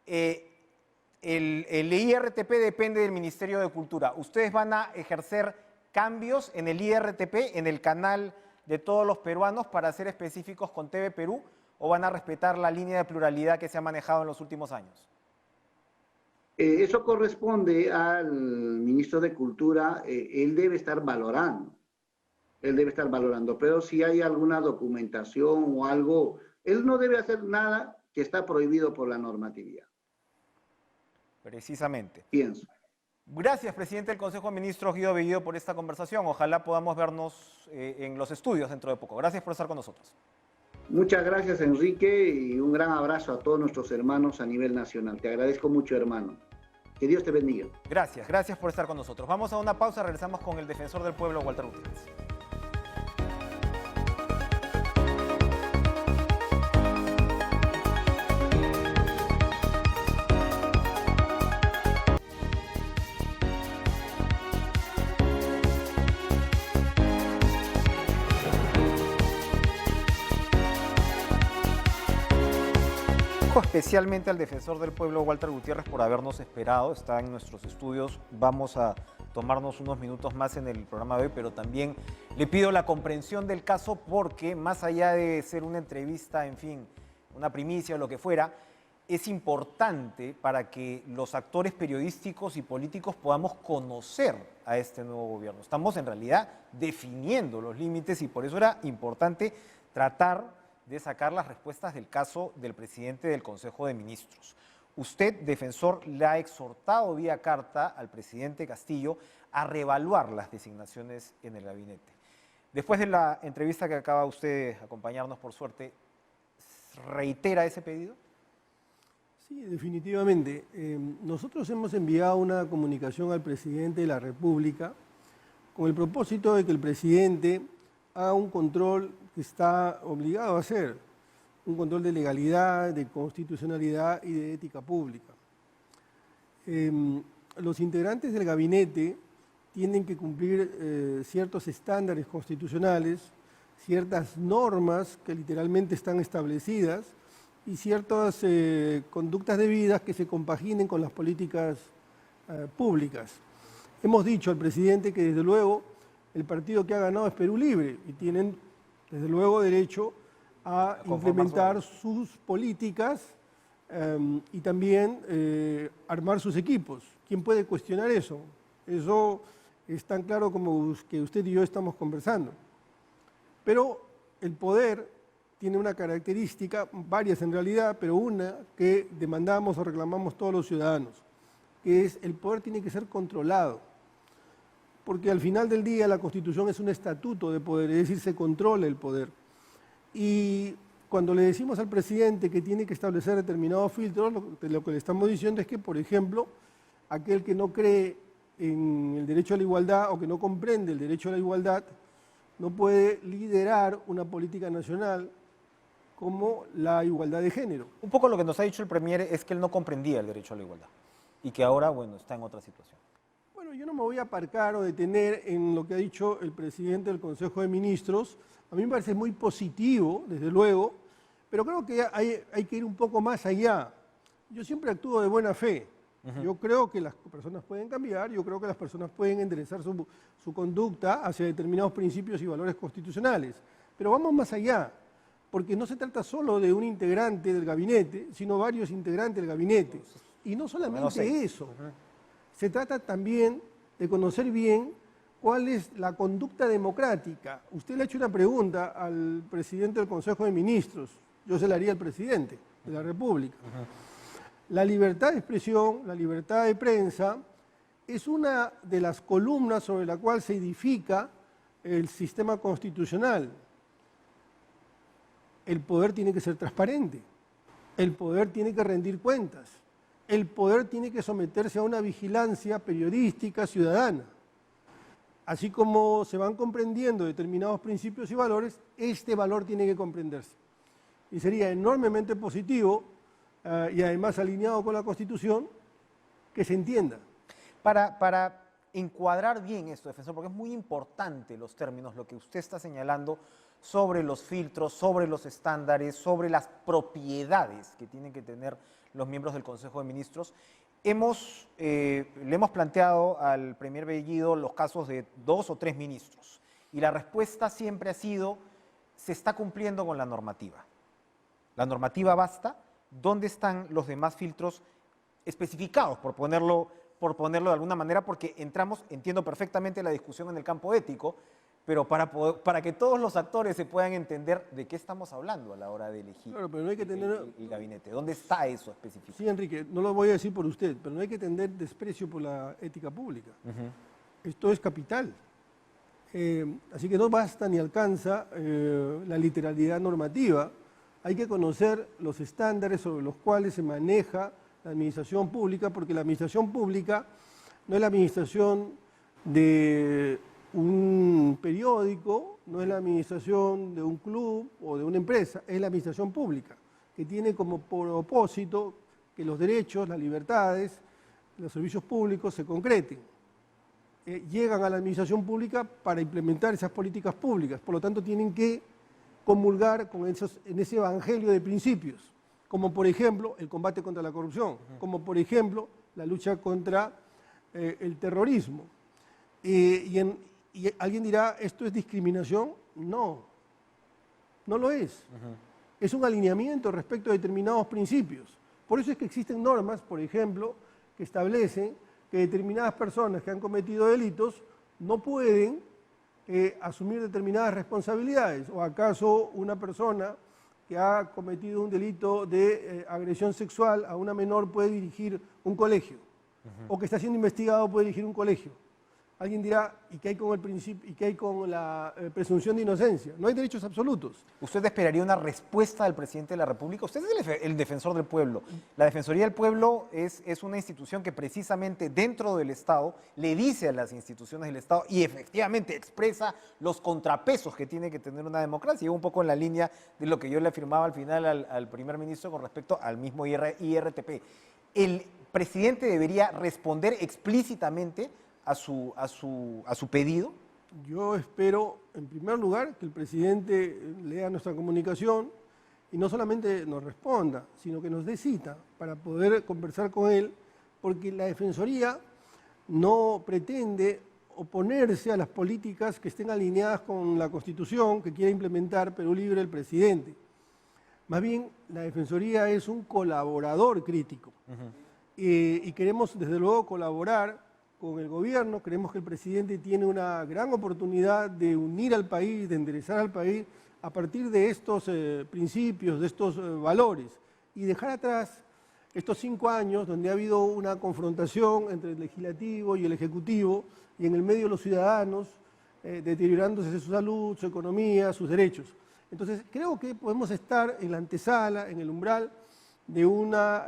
El IRTP depende del Ministerio de Cultura. ¿Ustedes van a ejercer cambios en el IRTP, en el canal de todos los peruanos, para ser específicos con TV Perú, o van a respetar la línea de pluralidad que se ha manejado en los últimos años? Eso corresponde al ministro de Cultura, él debe estar valorando. Él debe estar valorando, pero si hay alguna documentación o algo, él no debe hacer nada que está prohibido por la normatividad. Precisamente. Pienso. Gracias, presidente del Consejo de Ministros, Guido Bellido, por esta conversación. Ojalá podamos vernos en los estudios dentro de poco. Gracias por estar con nosotros. Muchas gracias, Enrique, y un gran abrazo a todos nuestros hermanos a nivel nacional. Te agradezco mucho, hermano. Que Dios te bendiga. Gracias por estar con nosotros. Vamos a una pausa, regresamos con el defensor del pueblo, Walter Gutiérrez. Especialmente al defensor del pueblo, Walter Gutiérrez, por habernos esperado. Está en nuestros estudios. Vamos a tomarnos unos minutos más en el programa de hoy, pero también le pido la comprensión del caso porque, más allá de ser una entrevista, en fin, una primicia o lo que fuera, es importante para que los actores periodísticos y políticos podamos conocer a este nuevo gobierno. Estamos en realidad definiendo los límites y por eso era importante tratar de sacar las respuestas del caso del presidente del Consejo de Ministros. Usted, defensor, le ha exhortado vía carta al presidente Castillo a reevaluar las designaciones en el gabinete. Después de la entrevista que acaba usted de acompañarnos, por suerte, ¿reitera ese pedido? Sí, definitivamente. Nosotros hemos enviado una comunicación al presidente de la República con el propósito de que el presidente haga un control que está obligado a hacer, un control de legalidad, de constitucionalidad y de ética pública. Los integrantes del gabinete tienen que cumplir ciertos estándares constitucionales, ciertas normas que literalmente están establecidas y ciertas conductas debidas que se compaginen con las políticas públicas. Hemos dicho al presidente que desde luego el partido que ha ganado es Perú Libre y tienen desde luego derecho a implementar sus políticas y también armar sus equipos. ¿Quién puede cuestionar eso? Eso es tan claro como que usted y yo estamos conversando. Pero el poder tiene una característica, varias en realidad, pero una que demandamos o reclamamos todos los ciudadanos, que es el poder tiene que ser controlado. Porque al final del día la Constitución es un estatuto de poder, es decir, se controla el poder. Y cuando le decimos al presidente que tiene que establecer determinados filtros, lo que le estamos diciendo es que, por ejemplo, aquel que no cree en el derecho a la igualdad o que no comprende el derecho a la igualdad, no puede liderar una política nacional como la igualdad de género. Un poco lo que nos ha dicho el Premier es que él no comprendía el derecho a la igualdad y que ahora, bueno, está en otra situación. Bueno, yo no me voy a aparcar o detener en lo que ha dicho el presidente del Consejo de Ministros. A mí me parece muy positivo, desde luego, pero creo que hay que ir un poco más allá. Yo siempre actúo de buena fe. Yo creo que las personas pueden cambiar, yo creo que las personas pueden enderezar su conducta hacia determinados principios y valores constitucionales. Pero vamos más allá, porque no se trata solo de un integrante del gabinete, sino varios integrantes del gabinete. Y no solamente eso, se trata también de conocer bien cuál es la conducta democrática. Usted le ha hecho una pregunta al presidente del Consejo de Ministros, yo se la haría al presidente de la República. La libertad de expresión, la libertad de prensa, es una de las columnas sobre la cual se edifica el sistema constitucional. El poder tiene que ser transparente, el poder tiene que rendir cuentas, el poder tiene que someterse a una vigilancia periodística ciudadana. Así como se van comprendiendo determinados principios y valores, este valor tiene que comprenderse. Y sería enormemente positivo y además alineado con la Constitución que se entienda. Para encuadrar bien esto, defensor, porque es muy importante los términos, lo que usted está señalando sobre los filtros, sobre los estándares, sobre las propiedades que tienen que tener los miembros del Consejo de Ministros. Le hemos planteado al Premier Bellido los casos de 2 o 3 ministros y la respuesta siempre ha sido: se está cumpliendo con la normativa. La normativa basta. ¿Dónde están los demás filtros especificados, por ponerlo de alguna manera? Porque entiendo perfectamente la discusión en el campo ético, pero para que todos los actores se puedan entender de qué estamos hablando a la hora de elegir claro, pero no hay que tener... el gabinete. ¿Dónde está eso específico? Sí, Enrique, no lo voy a decir por usted, pero no hay que tener desprecio por la ética pública. Esto es capital. Así que no basta ni alcanza la literalidad normativa. Hay que conocer los estándares sobre los cuales se maneja la administración pública, porque la administración pública no es la administración de un periódico, no es la administración de un club o de una empresa, es la administración pública, que tiene como propósito que los derechos, las libertades, los servicios públicos se concreten. Llegan a la administración pública para implementar esas políticas públicas, por lo tanto tienen que comulgar en ese evangelio de principios, como por ejemplo el combate contra la corrupción, como por ejemplo la lucha contra el terrorismo. Y alguien dirá, ¿esto es discriminación? No, no lo es. Es un alineamiento respecto a determinados principios. Por eso es que existen normas, por ejemplo, que establecen que determinadas personas que han cometido delitos no pueden asumir determinadas responsabilidades. ¿O acaso una persona que ha cometido un delito de agresión sexual a una menor puede dirigir un colegio? O que está siendo investigado puede dirigir un colegio. Alguien dirá, ¿y qué hay con el principio, y qué hay con la presunción de inocencia? No hay derechos absolutos. ¿Usted esperaría una respuesta del presidente de la República? Usted es el defensor del pueblo. La Defensoría del Pueblo es una institución que precisamente dentro del Estado le dice a las instituciones del Estado y efectivamente expresa los contrapesos que tiene que tener una democracia. Y un poco en la línea de lo que yo le afirmaba al final al primer ministro con respecto al mismo IRTP. ¿El presidente debería responder explícitamente a su pedido? Yo espero, en primer lugar, que el presidente lea nuestra comunicación y no solamente nos responda, sino que nos dé cita para poder conversar con él, porque la Defensoría no pretende oponerse a las políticas que estén alineadas con la Constitución que quiere implementar Perú Libre el presidente. Más bien, la Defensoría es un colaborador crítico y queremos, desde luego, colaborar con el gobierno. Creemos que el presidente tiene una gran oportunidad de unir al país, de enderezar al país a partir de estos principios, de estos valores, y dejar atrás estos 5 años donde ha habido una confrontación entre el legislativo y el ejecutivo, y en el medio los ciudadanos deteriorándose su salud, su economía, sus derechos. Entonces creo que podemos estar en la antesala, en el umbral de una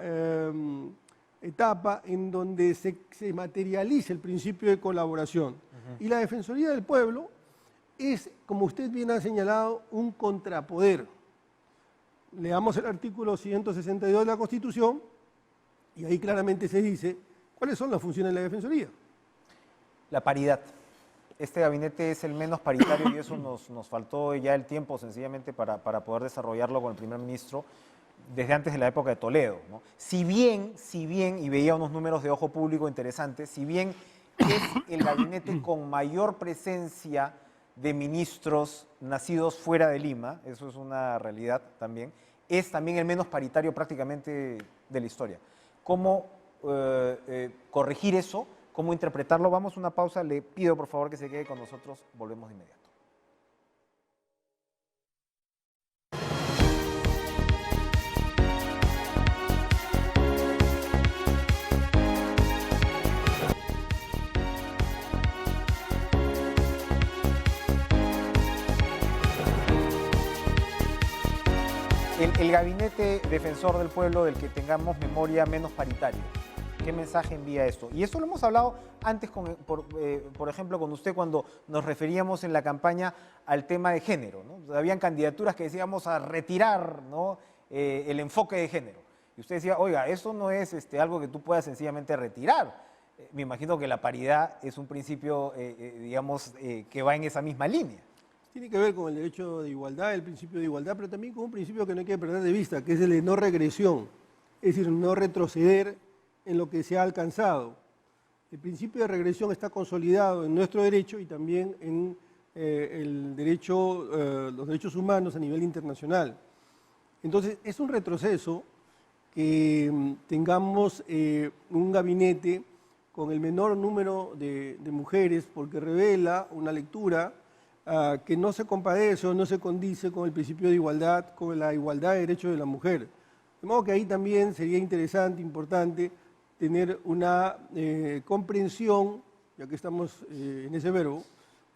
etapa en donde se materialice el principio de colaboración. Y la Defensoría del Pueblo es, como usted bien ha señalado, un contrapoder. Leamos el artículo 162 de la Constitución y ahí claramente se dice cuáles son las funciones de la Defensoría. La paridad. Este gabinete es el menos paritario y eso nos faltó ya el tiempo sencillamente para poder desarrollarlo con el primer ministro. desde antes de la época de Toledo, ¿no? Si bien, y veía unos números de ojo público interesantes, si bien es el gabinete con mayor presencia de ministros nacidos fuera de Lima, eso es una realidad también, es también el menos paritario prácticamente de la historia. ¿Cómo corregir eso? ¿Cómo interpretarlo? Vamos a una pausa, le pido por favor que se quede con nosotros, volvemos de inmediato. El gabinete defensor del pueblo del que tengamos memoria menos paritario, ¿qué mensaje envía esto? Y eso lo hemos hablado antes, por ejemplo, con usted cuando nos referíamos en la campaña al tema de género, ¿no? Habían candidaturas que decíamos a retirar, ¿no? El enfoque de género. Y usted decía, oiga, eso no es algo que tú puedas sencillamente retirar. Me imagino que la paridad es un principio, digamos, que va en esa misma línea. Tiene que ver con el derecho de igualdad, el principio de igualdad, pero también con un principio que no hay que perder de vista, que es el de no regresión, es decir, no retroceder en lo que se ha alcanzado. El principio de regresión está consolidado en nuestro derecho y también en los derechos humanos a nivel internacional. Entonces, es un retroceso que tengamos un gabinete con el menor número de mujeres, porque revela una lectura que no se compadece o no se condice con el principio de igualdad, con la igualdad de derechos de la mujer. De modo que ahí también sería interesante, importante, tener una comprensión, ya que estamos en ese verbo,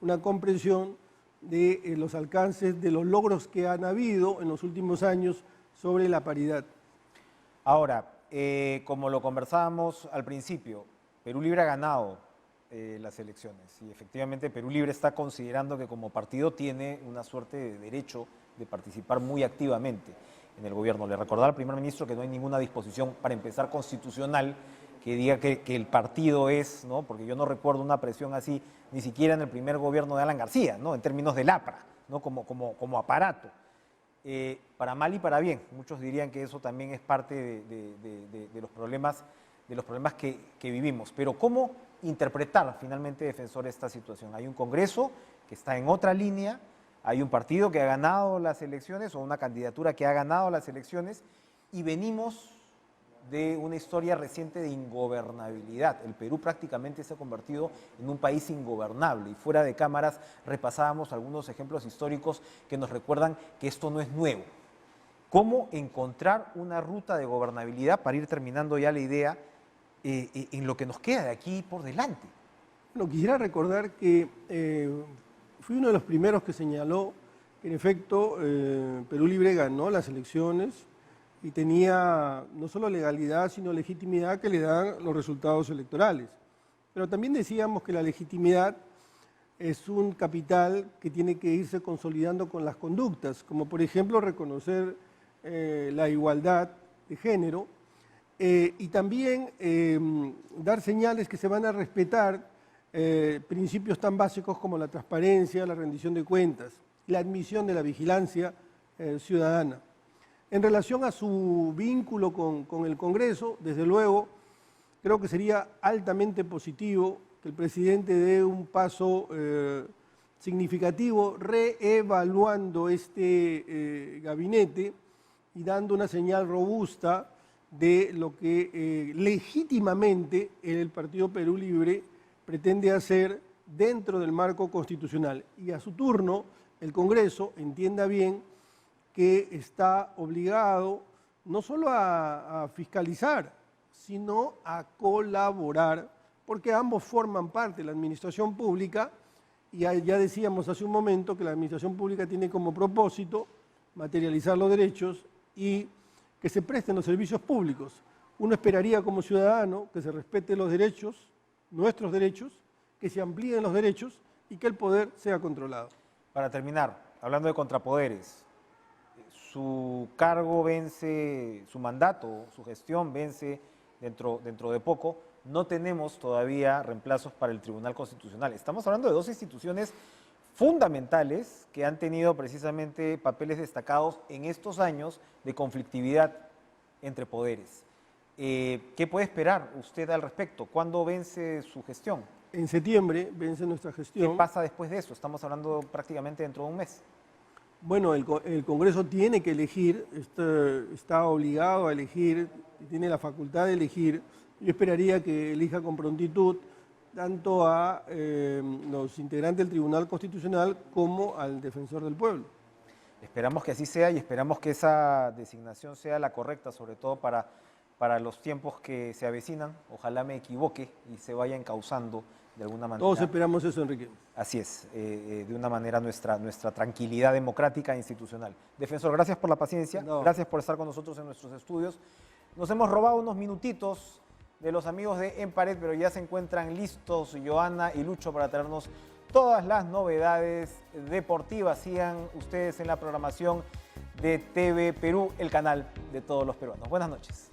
una comprensión de los alcances, de los logros que han habido en los últimos años sobre la paridad. Ahora, como lo conversábamos al principio, Perú Libre ha ganado las elecciones y efectivamente Perú Libre está considerando que como partido tiene una suerte de derecho de participar muy activamente en el gobierno. Le recordaba al primer ministro que no hay ninguna disposición, para empezar, constitucional que diga que el partido es, ¿no? Porque yo no recuerdo una presión así ni siquiera en el primer gobierno de Alan García, ¿no? En términos del APRA, ¿no? Como aparato. Para mal y para bien. Muchos dirían que eso también es parte de los problemas que vivimos. Pero ¿cómo interpretar finalmente, defensor, esta situación? Hay un Congreso que está en otra línea, hay un partido que ha ganado las elecciones o una candidatura que ha ganado las elecciones y venimos de una historia reciente de ingobernabilidad. El Perú prácticamente se ha convertido en un país ingobernable y fuera de cámaras repasábamos algunos ejemplos históricos que nos recuerdan que esto no es nuevo. ¿Cómo encontrar una ruta de gobernabilidad para ir terminando ya la idea en lo que nos queda de aquí por delante? Bueno, quisiera recordar que fui uno de los primeros que señaló que en efecto Perú Libre ganó las elecciones y tenía no solo legalidad, sino legitimidad que le dan los resultados electorales. Pero también decíamos que la legitimidad es un capital que tiene que irse consolidando con las conductas, como por ejemplo reconocer la igualdad de género y también dar señales que se van a respetar principios tan básicos como la transparencia, la rendición de cuentas, la admisión de la vigilancia ciudadana. En relación a su vínculo con el Congreso, desde luego, creo que sería altamente positivo que el presidente dé un paso significativo reevaluando este gabinete y dando una señal robusta de lo que legítimamente el Partido Perú Libre pretende hacer dentro del marco constitucional. Y a su turno, el Congreso entienda bien que está obligado no solo a fiscalizar, sino a colaborar, porque ambos forman parte de la administración pública, y ya decíamos hace un momento que la administración pública tiene como propósito materializar los derechos y que se presten los servicios públicos. Uno esperaría como ciudadano que se respeten los derechos, nuestros derechos, que se amplíen los derechos y que el poder sea controlado. Para terminar, hablando de contrapoderes, su cargo vence, su mandato, su gestión vence dentro de poco. No tenemos todavía reemplazos para el Tribunal Constitucional. Estamos hablando de dos instituciones fundamentales que han tenido precisamente papeles destacados en estos años de conflictividad entre poderes. ¿Qué puede esperar usted al respecto? ¿Cuándo vence su gestión? En septiembre vence nuestra ¿Qué gestión. pasa después de eso? Estamos hablando prácticamente dentro de un mes. Bueno, el Congreso tiene que elegir, está obligado a elegir, tiene la facultad de elegir. Yo esperaría que elija con prontitud tanto a los integrantes del Tribunal Constitucional como al Defensor del Pueblo. Esperamos que así sea y esperamos que esa designación sea la correcta, sobre todo para los tiempos que se avecinan. Ojalá me equivoque y se vaya encauzando de alguna manera. Todos esperamos eso, Enrique. Así es, de una manera nuestra tranquilidad democrática e institucional. Defensor, gracias por la paciencia, No. gracias por estar con nosotros en nuestros estudios. Nos hemos robado unos minutitos de los amigos de En Pared, pero ya se encuentran listos Joana y Lucho para traernos todas las novedades deportivas. Sigan ustedes en la programación de TV Perú, el canal de todos los peruanos. Buenas noches.